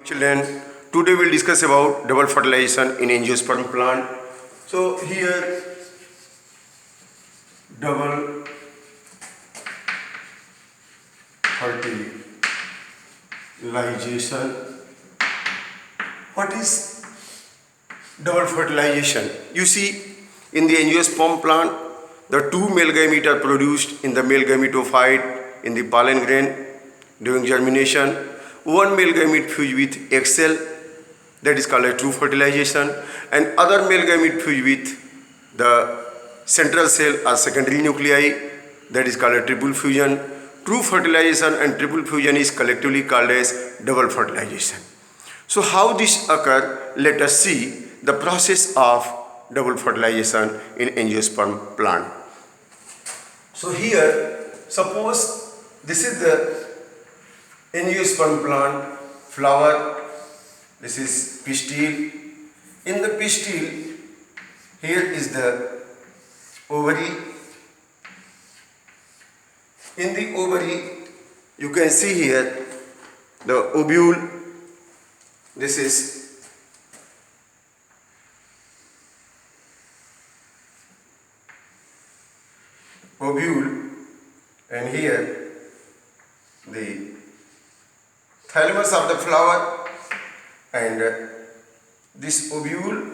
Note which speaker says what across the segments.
Speaker 1: Children, today we'll discuss about double fertilization in angiosperm plant. So here double fertilization. What is double fertilization? You see, in the angiosperm plant, the two male gametes are produced in the male gametophyte in the pollen grain during germination. One male gamete fused with egg cell, that is called a true fertilization, and other male gamete fused with the central cell or secondary nuclei, that is called a triple fusion. True fertilization and triple fusion is collectively called as double fertilization. So how this occur? Let us see the process of double fertilization in angiosperm plant. So here, suppose this is the angiosperm plant flower, this is pistil. In the pistil, here is the ovary. In the ovary, you can see here the ovule. This is ovule, and here the thalamus of the flower, and this ovule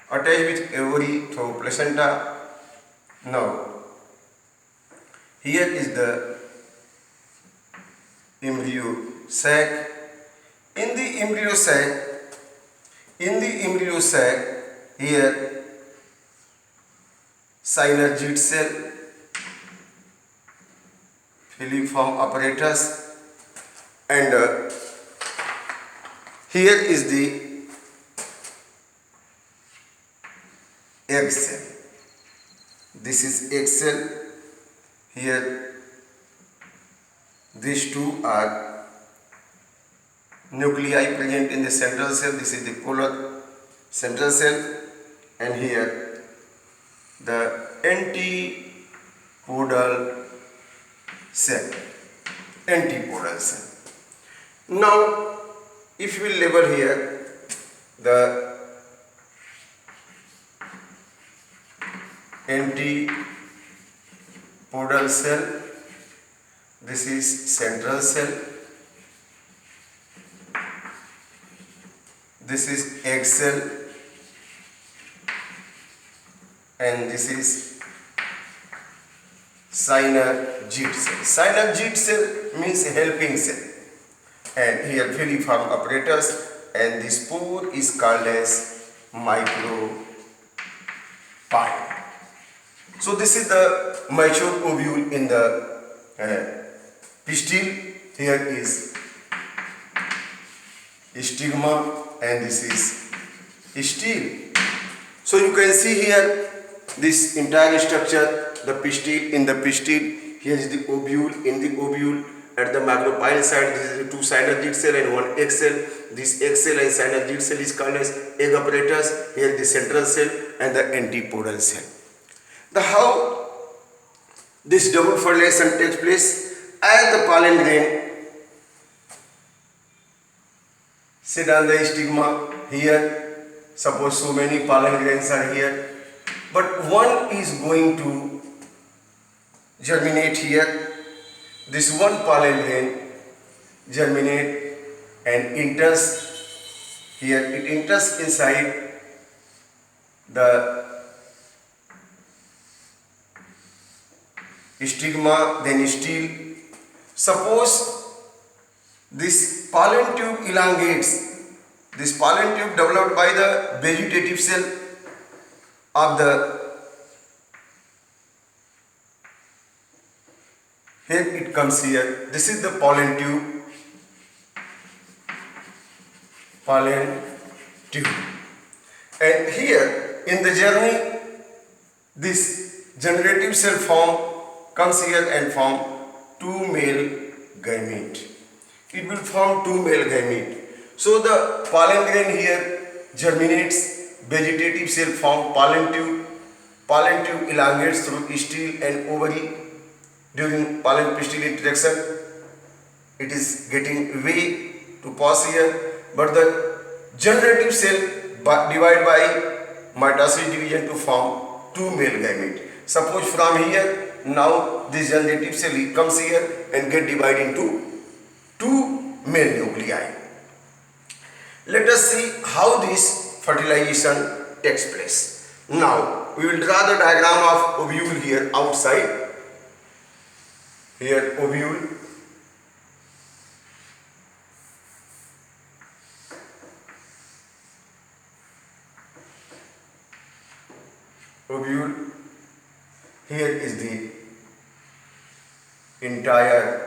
Speaker 1: attached with ovary through placenta. Now here is the embryo sac. In the embryo sac, here synergid cell, filiform apparatus, and here is the egg cell. This is egg cell. Here these two are nuclei present in the central cell. This is the polar central cell, and here the antipodal cell. Now, if we label here the antipodal cell, this is central cell, this is egg cell, and this is synergid cell. Synergid cell means helping cell, and here filiform apparatus, and this pore is called as micropyle. So this is the mature ovule in the pistil. Here is stigma, and this is stele. So you can see here this entire structure, the pistil. In the pistil, here is the ovule. In the ovule, at the macropyle side, this is the two synergid cell and one egg cell. This egg cell and synergid cell is called as egg apparatus. Here the central cell and the antipodal cell. The how this double fertilization takes place, as the pollen grain sit on the stigma here. Suppose so many pollen grains are here, but one is going to germinate here. This one pollen grain germinate and enters here. It enters inside the stigma, then stele. Suppose this pollen tube elongates. This pollen tube developed by the vegetative cell of the, here it comes here. This is the pollen tube. And here in the journey, this generative cell comes here and form two male gamete. It will form two male gamete. So the pollen grain here germinates, vegetative cell form pollen tube elongates through stele and ovary during pollen pistil interaction, it is getting way to pass here, but the generative cell divide by mitosis division to form two male gamete. Suppose from here, now this generative cell comes here and get divided into two male nuclei. Let us see how this fertilization takes place. Now we will draw the diagram of ovule here outside. Here ovule, ovule, here is the entire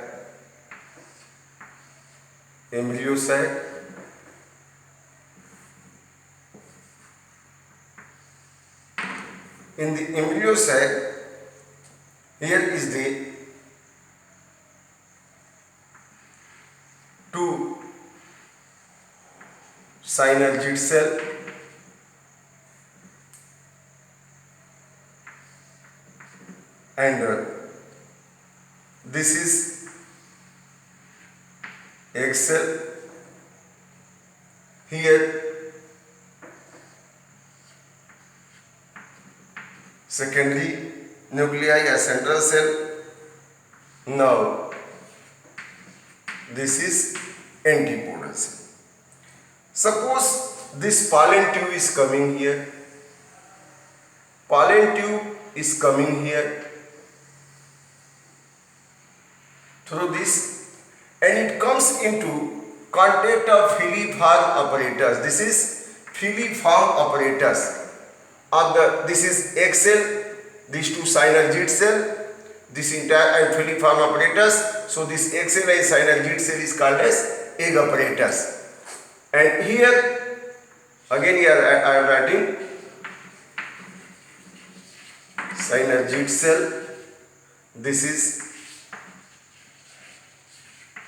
Speaker 1: embryo sac. In the embryo sac, here is the two synergid cell and this is egg cell. Here secondary nuclei are central cell. Now this is antipodal cell. Suppose this pollen tube is coming here. Pollen tube is coming here through this, and it comes into contact of filiform apparatus. This is filiform apparatus of this is egg cell, these two synergid cell, this entire and filiform apparatus. So this egg cell and synergid cell is called as egg apparatus. And here again I am writing synergid cell, this is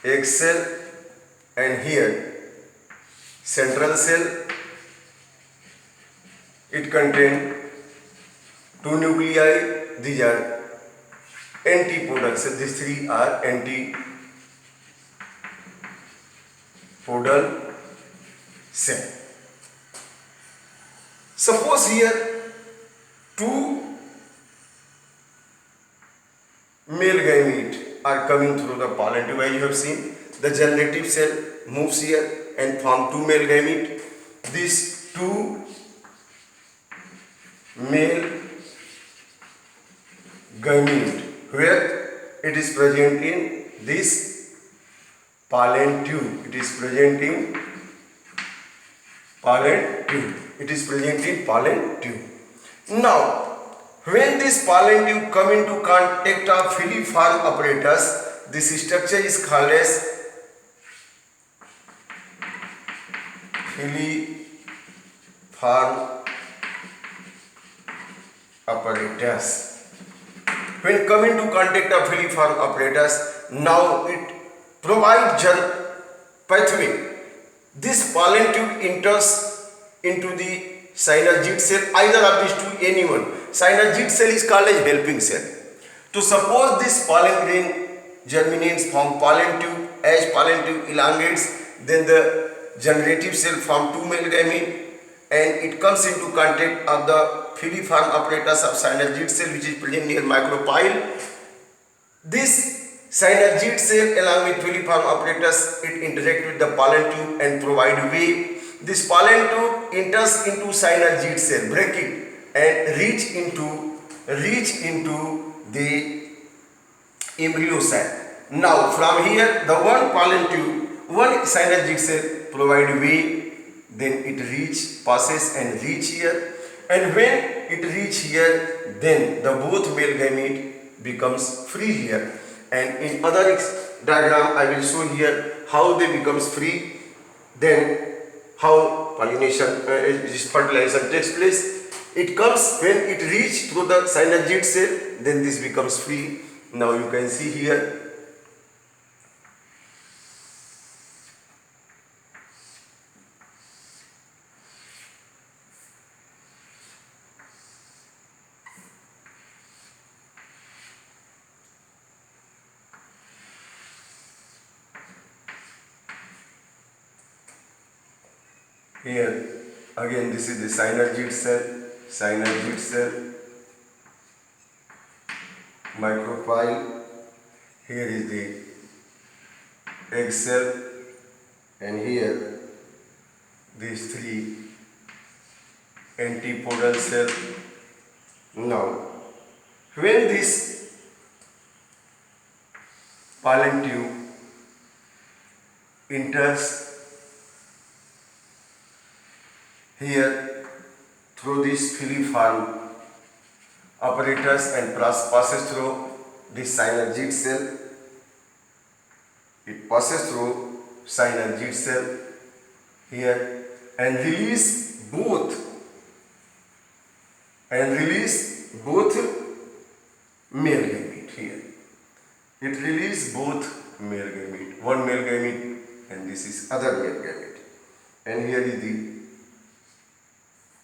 Speaker 1: egg cell, and here central cell. It contains two nuclei. These are antipodal cells. These three are antipodal cell. Suppose here two male gamete are coming through the pollen tube. As you have seen, the generative cell moves here and form two male gamete. These two male gamete, where it is present in this pollen tube. It is present in pollen tube. It is present in pollen tube. Now, when this pollen tube come into contact of filiform apparatus, this structure is called as filiform apparatus. When come into contact of filiform apparatus, now it provides pathway. This pollen tube enters into the synergid cell, either of these two, anyone. Synergid cell is called as helping cell. To suppose this pollen grain germinates from pollen tube, as pollen tube elongates, then the generative cell form two male gamete, and it comes into contact of the filiform apparatus of synergid cell, which is present near micropyle. This synergid cell along with filiform apparatus, it interact with the pollen tube and provide way. This pollen tube enters into synergid cell, break it, and reach into the embryo sac. Now from here, the one pollen tube, one synergid cell provide way, then it passes and reach here, and when it reach here, then the both male gamete becomes free here. And in other diagram I will show here how they becomes free, then how pollination fertilization takes place. It comes when it reach through the synergid cell, then this becomes free. Now you can see here Here again this is the synergid cell, micropyle. Here is the egg cell, and here these three antipodal cell. Now, when this pollen tube enters here through this filiform apparatus and passes through this synergid cell. It passes through synergid cell here and release both male gamete here. It release both male gamete, one male gamete and this is other male gamete. And here is the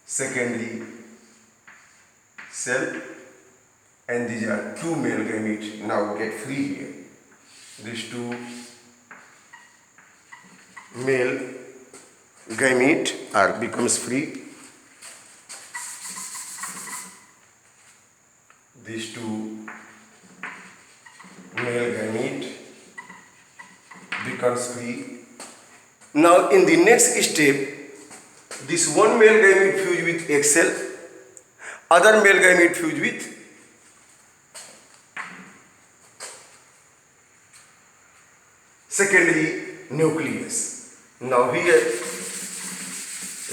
Speaker 1: secondary cell, and these are two male gametes now get free here. These two male gamete becomes free. These two male gamete becomes free. Now in the next step, this one male gamete fuse with egg cell, other male gamete fuse with secondary nucleus. Now here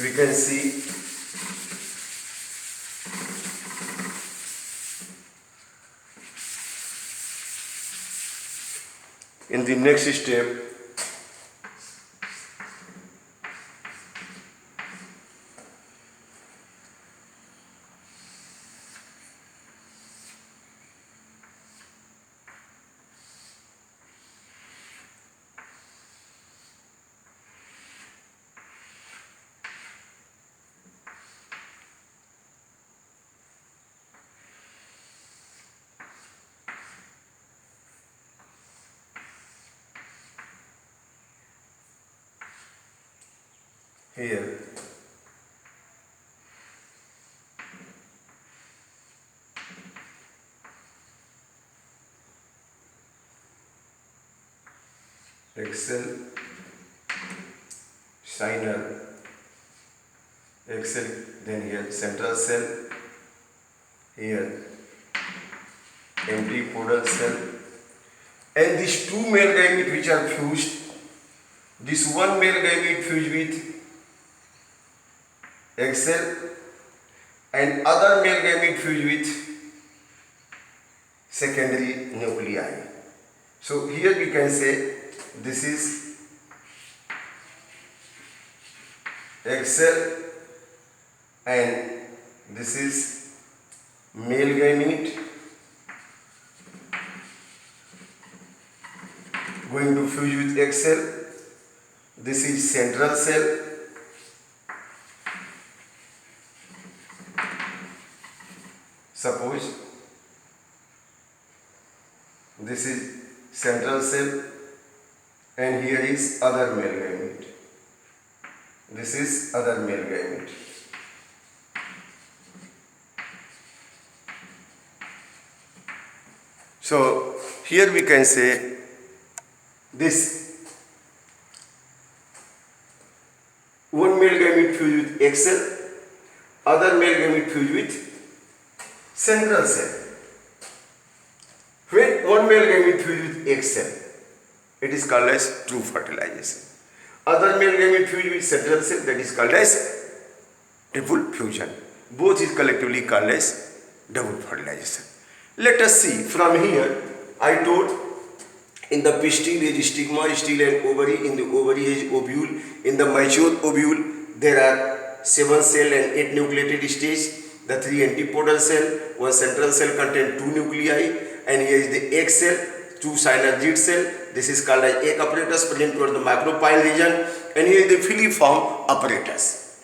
Speaker 1: we can see in the next step here egg cell, egg cell, then here central cell, here antipodal cell, and these two male gamete which are fused, this one male gamete fused with egg cell and other male gamete fused with secondary nuclei. So here we can say this is egg cell and this is male gamete going to fuse with egg cell. This is central cell. Suppose this is central cell and here is other male gamete. This is other male gamete. So here we can say this one male gamete fused with egg cell, other male gamete fused with central cell. When one male gamete fused with egg cell, it is called as true fertilization. Other male gamete fused with central cell, that is called as triple fusion. Both is collectively called as double fertilization. Let us see from here. I told in the pistil is stigma, still and ovary. In the ovary is ovule. In the mature ovule there are 7 cell and 8 nucleated stage. The 3 antipodal cell, 1 central cell contain 2 nuclei, and here is the egg cell, 2 synergid cell. This is called as egg apparatus present towards the micropyle region, and here is the filiform apparatus.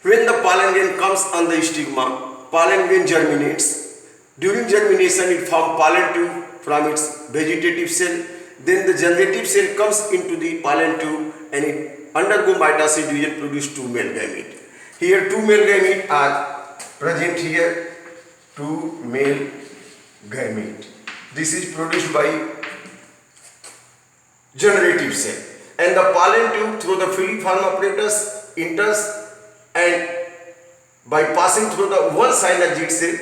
Speaker 1: When the pollen grain comes on the stigma, pollen grain germinates. During germination, it forms pollen tube from its vegetative cell, Then the generative cell comes into the pollen tube and it undergo mitosis division, produce two male gamete. Here two male gamete are present here, two male gamete. This is produced by generative cell, and the pollen tube through the filiform apparatus enters and by passing through the one synergid cell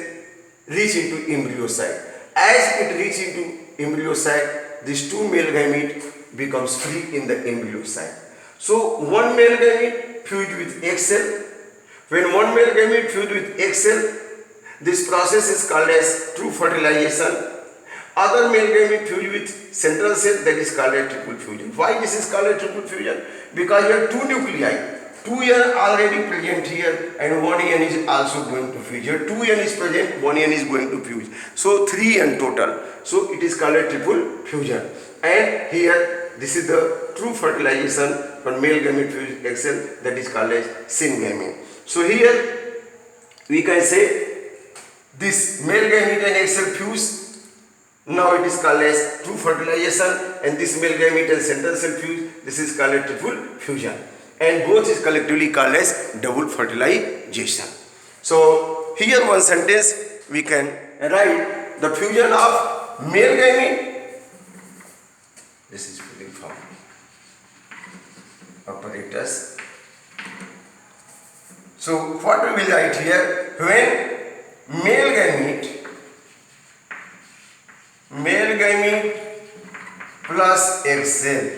Speaker 1: reach into embryo sac. As it reach into embryo sac, these two male gamete becomes free in the embryo sac. So one male gamete fused with egg cell. When one male gamete fused with egg cell, this process is called as true fertilization. Other male gamete fused with central cell, that is called a triple fusion. Why this is called a triple fusion? Because here two nuclei, 2n already present here and 1n is also going to fuse. Here 2n is present, 1n is going to fuse. So 3n total. So it is called a triple fusion. And here this is the true fertilization for male gamete fused egg cell, that is called as syngamete. So here we can say this male gamete and egg cell fuse. Now it is called as true fertilization, and this male gamete and central cell fuse, this is called a triple fusion, and both is collectively called as double fertilization. So here one sentence we can write the fusion of male gamete, this is filiform apparatus. So what we will write here, when male gamete plus egg cell,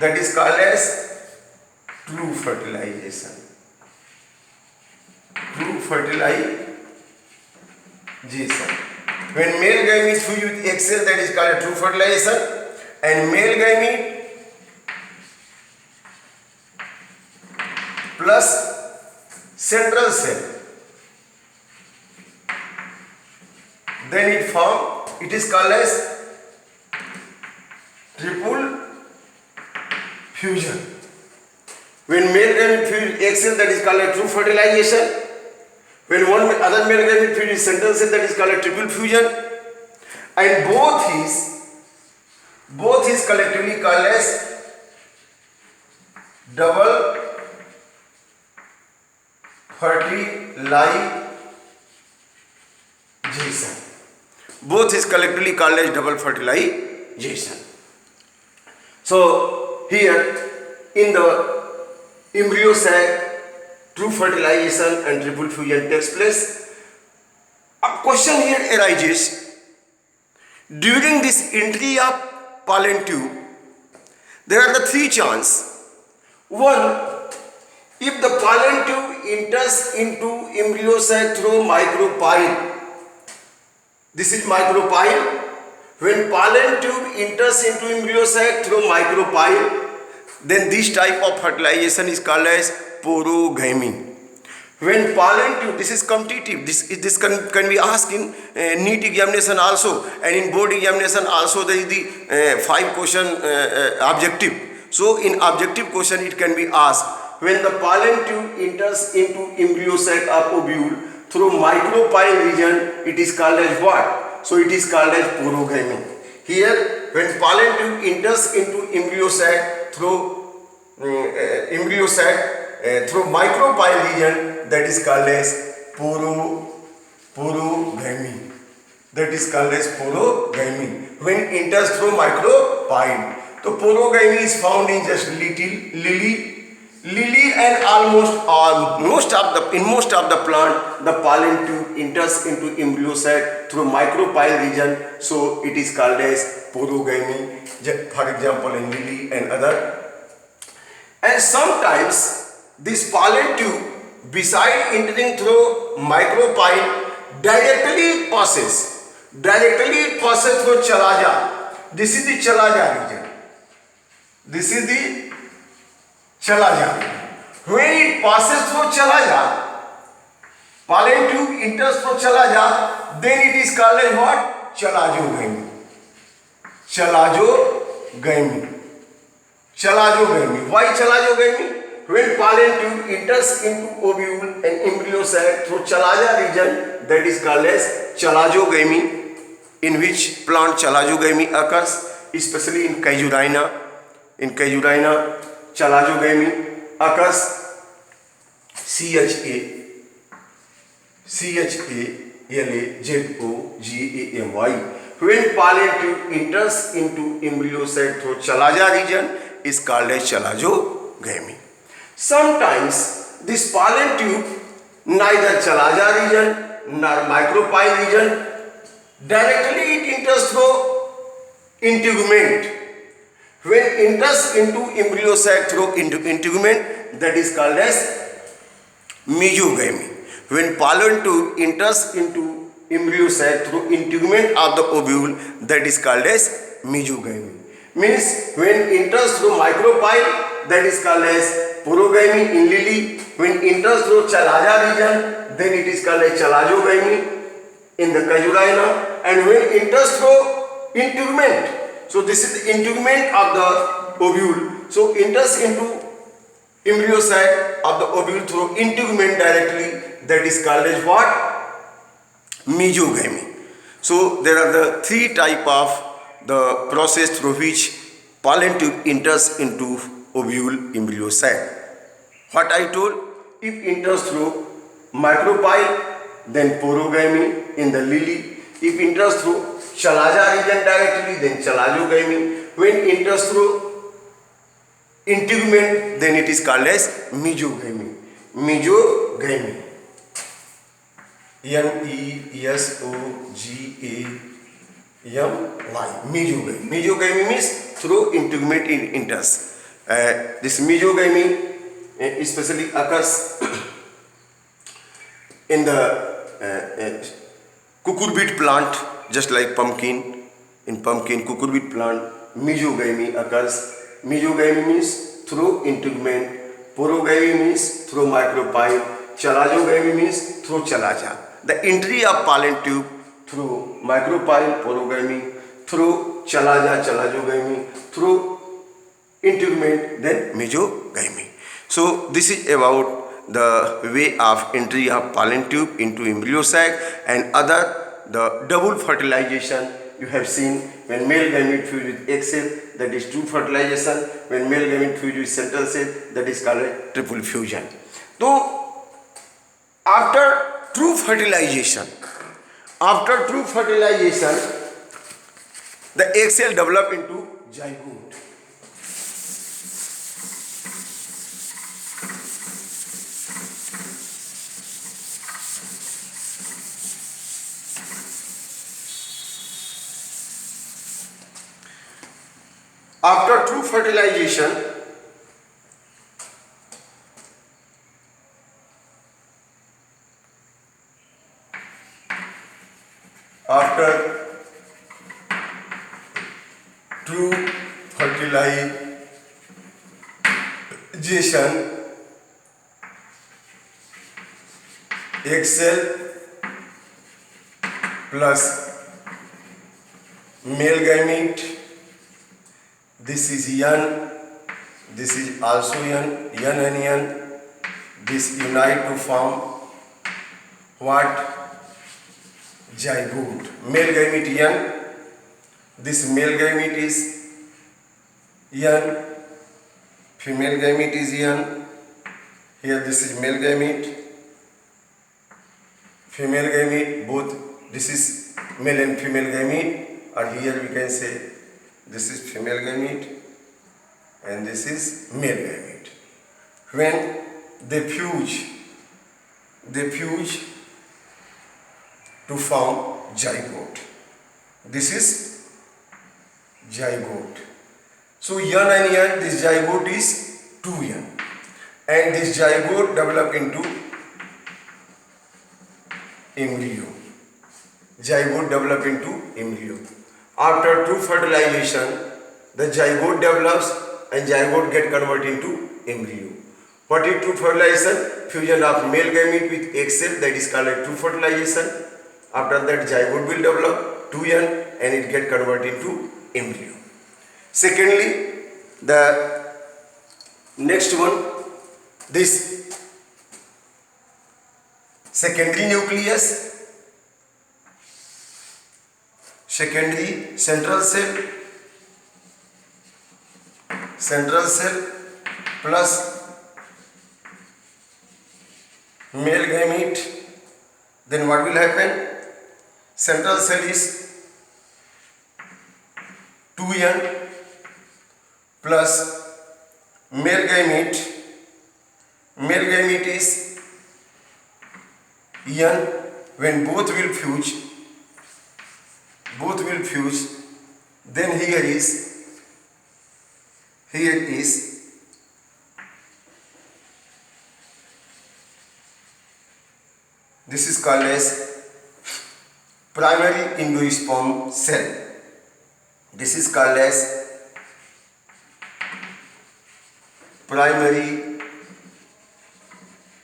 Speaker 1: that is called as true fertilization. True fertilization. When male gamete fused with egg cell, that is called true fertilization, and male gamete plus central cell, then it is called as triple fusion. When male gamete fused with egg cell, that is called a true fertilization. When one other male gamete fused with central cell, that is called a triple fusion. And both is collectively called as double fertilization. Both is collectively called as double fertilization. So here in the embryo sac, true fertilization and triple fusion takes place. A question here arises: during this entry of pollen tube, there are the three chances. One, if the pollen tube enters into embryo sac through micropyle, this is micropyle. When pollen tube enters into embryo sac through micropyle, then this type of fertilization is called as porogamy. When pollen tube, this is competitive, this can be asked in NEET examination also, and in board examination also. There is the 5 question objective. So in objective question it can be asked, when the pollen tube enters into embryo sac of ovule through micropyle region, it is called as what? So it is called as porogamy. Here when pollen tube enters into embryo sac through through micropyle region, that is called as porogamy. That is called as porogamy. When it enters through micropyle, so porogamy is found in just lily and most of the plant, the pollen tube enters into embryo sac through micropyle region, so it is called as porogamy. For example, in lily and other. And sometimes this pollen tube, beside entering through micropyle, directly passes through chalaja. This is the chalaja region. This is the chalaja. When it passes through chalaja, pollen tube enters through chalaja, then it is called as what? Chalajogamy. Chalajogamy. Why chalajogamy? When pollen tube enters into ovule and embryo sac through chalaja region, that is called as chalajogamy. in which plant chalazogamy occurs, especially in Casuarina. In Casuarina, chalazogamy occurs. CHALAZOGAMY. When pollen tube enters into embryo sac through chalaza region is called as chalazogamy. Sometimes this pollen tube neither chalaza region nor micropyle region, directly it enters through integument. When enters into embryo sac through integument, that is called as mesogamy. When pollen tube enters into embryo sac through integument of the ovule, that is called as mesogamy. Means when enters through micropyle, that is called as porogamy in lily. When enters through chalaza region, then it is called as chalazogamy in the Casuarina. And when enters through integument, so this is the integument of the ovule. So enters into embryo sac of the ovule through integument directly, that is called as what? Mesogamy. So there are the three type of the process through which pollen tube enters into ovule embryo sac. What I told, if enters through micropyle, then porogamy in the lily. If enters through chalaza region directly, then chalazogamy. When enters through integument, then it is called as mesogamy. Mesogamy. MESOGAMY. Mesogamy. Mesogamy means through integument in enters. This mesogamy especially occurs in the cucurbit plant, just like pumpkin. In pumpkin, cucurbit plant, mesogamy occurs. Mesogamy means through integument. Porogamy means through micropyle. Chalazogamy means through chalaza. The entry of pollen tube through micropyle, porogamy, through chalaza, chalazogamy, through integument, then mesogamy. So this is about the way of entry of pollen tube into embryo sac, and other the double fertilization you have seen. When male gamete fused with egg cell, that is true fertilization. When male gamete fused with central cell, that is called triple fusion. So after true fertilization, the egg cell develop into zygote. After true fertilization, egg cell plus male gamete, this is yan, this is also yan and yan, this unite to form what? Zygote. Male gamete yan, this male gamete is yan, female gamete is yan. Here this is male gamete, female gamete, both this is male and female gamete, or here we can say this is female gamete and this is male gamete. When they fuse to form zygote. This is zygote. So yan and yan, this zygote is 2n, and this zygote develop into embryo. Zygote develop into embryo. After true fertilization, the zygote develops and zygote get converted into embryo. What is true fertilization? Fusion of male gamete with egg cell, that is called a true fertilization. After that, zygote will develop 2n and it get converted into embryo. Secondly, the next one, this secondary nucleus. secondary central cell plus male gamete. Then what will happen? Central cell is 2n plus male gamete. Male gamete is n. When both will fuse, then here is this is called as primary endosperm cell. This is called as primary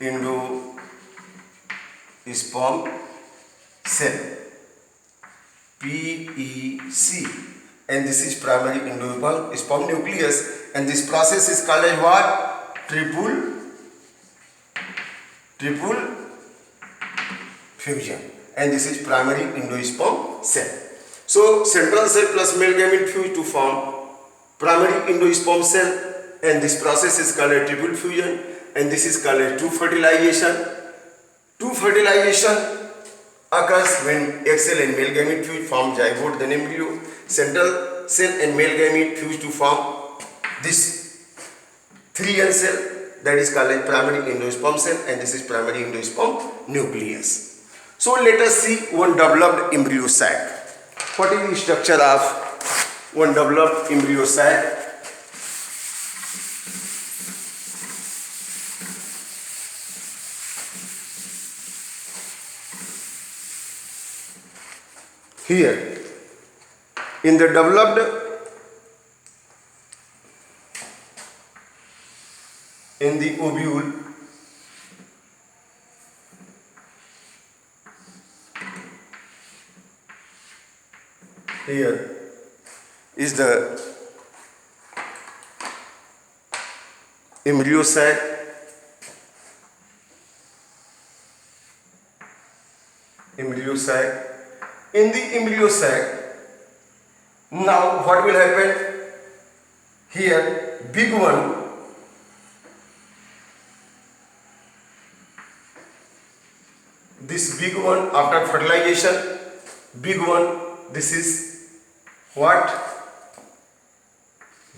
Speaker 1: endosperm cell, PEC, and this is primary endosperm nucleus, and this process is called as what? Triple fusion, and this is primary endosperm cell. So central cell plus male gamete fuse to form primary endosperm cell, and this process is called a triple fusion, and this is called a two fertilization. Two fertilization occurs when egg cell and male gamete fuse form zygote, then embryo. Central cell and male gamete fuse to form this 3N cell, that is called as primary endosperm cell, and this is primary endosperm nucleus. So let us see one developed embryo sac. What is the structure of one developed embryo sac? Here, in the developed in the ovule, here is the embryo sac. In the embryo sac, now what will happen? Here, big one, this big one after fertilization, big one, this is what?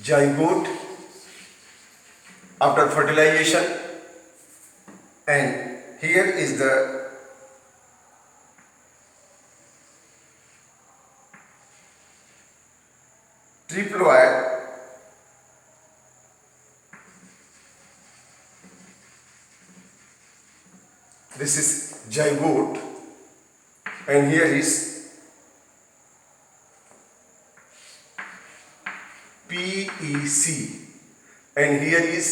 Speaker 1: Zygote after fertilization, and here is the triploid. This is zygote, and here is PEC, and here is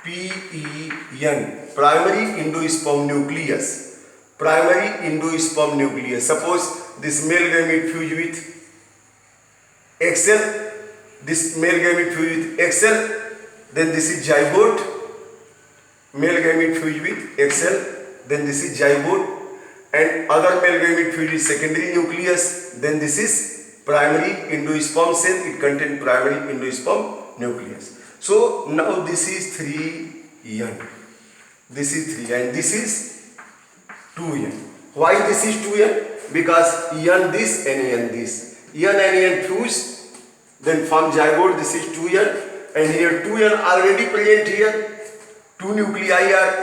Speaker 1: PEN, primary endosperm nucleus. Primary endosperm nucleus. Suppose this male gamete fuse with egg cell, this male gamete fuse with egg cell, then this is zygote. Male gamete fuse with egg cell, then this is zygote, and other male gamete fuse with secondary nucleus, then this is primary endosperm cell. It contains primary endosperm nucleus. So now this is 3N, this is 3, and this is 2N. Why this is 2N? Because N this and N this. N and N fuse, then form zygote. This is 2N, and here 2N already present here. Two nuclei are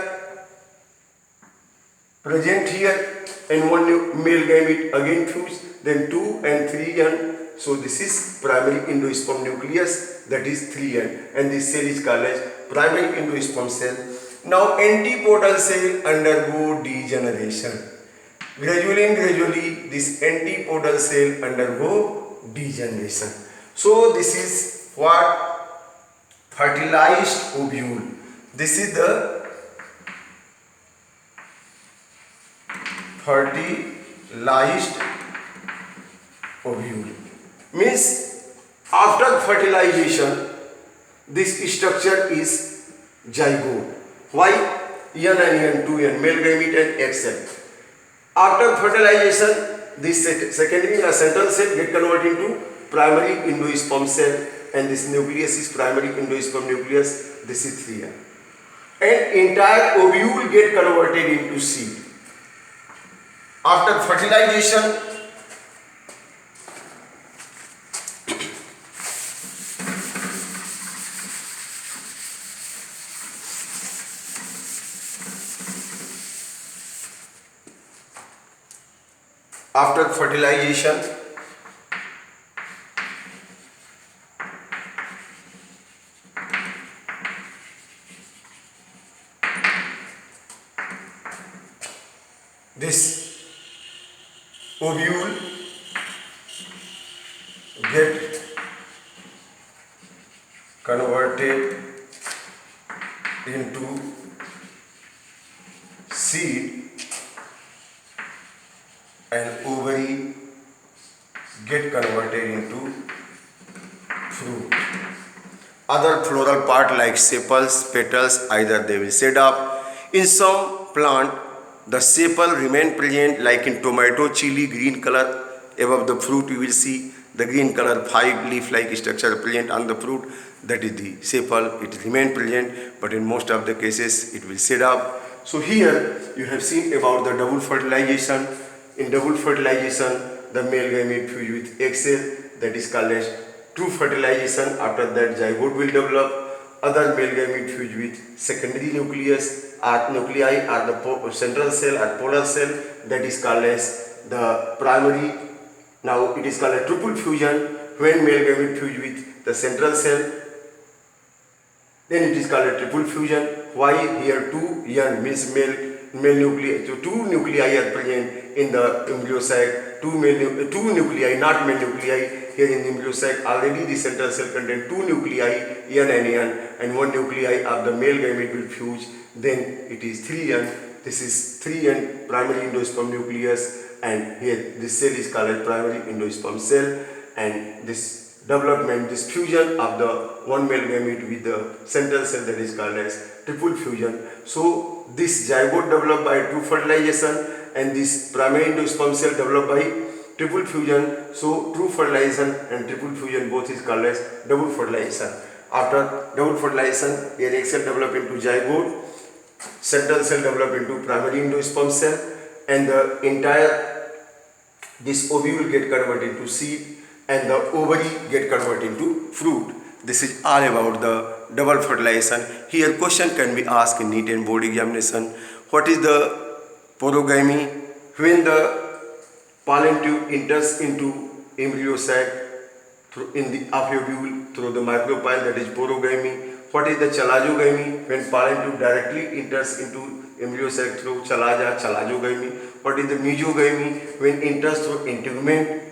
Speaker 1: present here, and one male gamete again fuse. Then 2 and 3N. So this is primary endosperm nucleus, that is 3N, and this cell is called as primary endosperm cell. Now antipodal cell undergo degeneration. Gradually this antipodal cell undergo degeneration. So this is what? Fertilized ovule. This is the fertilized ovule. Means after fertilization, this structure is zygote. Why? N and N, 2N, male gamete and egg cell. After fertilization, this secondary and central cell get converted into primary endosperm cell, and this nucleus is primary endosperm nucleus. This is 3n. And entire ovule get converted into seed. After fertilization, this ovule get converted into seed, and ovary get converted into fruit. Other floral part like sepals, petals, either they will set up. In some plant, the sepal remain present, like in tomato, chili, green color. Above the fruit you will see the green color 5 leaf-like structure present on the fruit. That is the sepal. It remain present, but in most of the cases it will set up. So here you have seen about the double fertilization. In double fertilization, the male gamete fuse with egg cell, that is called as true fertilization. After that, zygote will develop. Other male gamete fuse with secondary nucleus or nuclei or the central cell or polar cell, that is called as the primary. Now it is called a triple fusion. When male gamete fuse with the central cell, then it is called a triple fusion. Why? Here 2 young means male nuclei, so 2 nuclei are present in the embryo sac, 2 nuclei, not male nuclei. Here in the embryo sac, already the central cell contains 2 nuclei, N and N, and 1 nuclei of the male gamete will fuse. Then it is 3N. This is 3N primary endosperm nucleus, and here this cell is called as primary endosperm cell. And this development, this fusion of the one male gamete with the central cell, that is called as triple fusion. So this zygote developed by true fertilization, and this primary endosperm cell developed by triple fusion. So true fertilization and triple fusion both is called as double fertilization. After double fertilization, here egg cell develop into zygote, central cell develop into primary endosperm cell, and the entire this ovule get converted into seed, and the ovary get converted into fruit. This is all about the double fertilization. Here question can be asked in NEET and board examination. What is the porogamy? When the pollen tube enters into embryo sac in the ovule through the micropyle, that is porogamy. What is the chalazogamy? When pollen tube directly enters into embryo sac through chalazogamy. What is the mesogamy? When enters through integument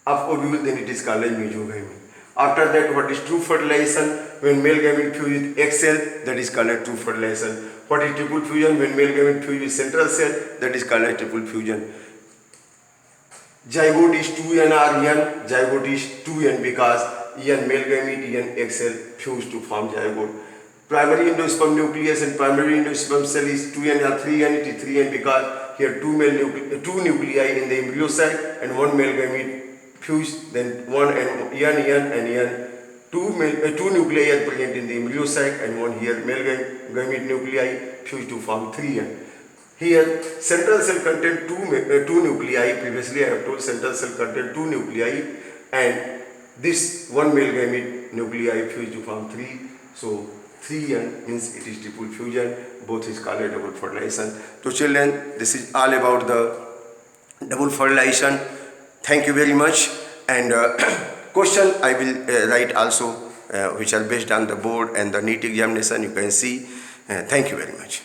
Speaker 1: of ovule, then it is called as mesogamy. After that, what is true fertilization? When male gamete fuse with egg cell, that is called as true fertilization. What is triple fusion? When male gamete fuse with central cell, that is called as triple fusion. Zygote is 2N or N. Zygote is 2N because N male gamete, N egg cell fuse to form zygote. Primary endosperm nucleus and primary endosperm cell is 2N or 3N. It is 3N because here 2 nuclei in the embryo sac and 1 male gamete fuse, then 1 and N, 2 nuclei are present in the embryo sac and 1 here male gamete nuclei fuse to form 3N. Here central cell contain 2 nuclei. Previously I have told central cell contain 2 nuclei, and this 1 male gamete nuclei fuse to form 3. So 3N means it is triple fusion. Both is called double fertilization. So children, this is all about the double fertilization. Thank you very much. And question I will write also which are based on the board and the NEET examination, you can see. Thank you very much.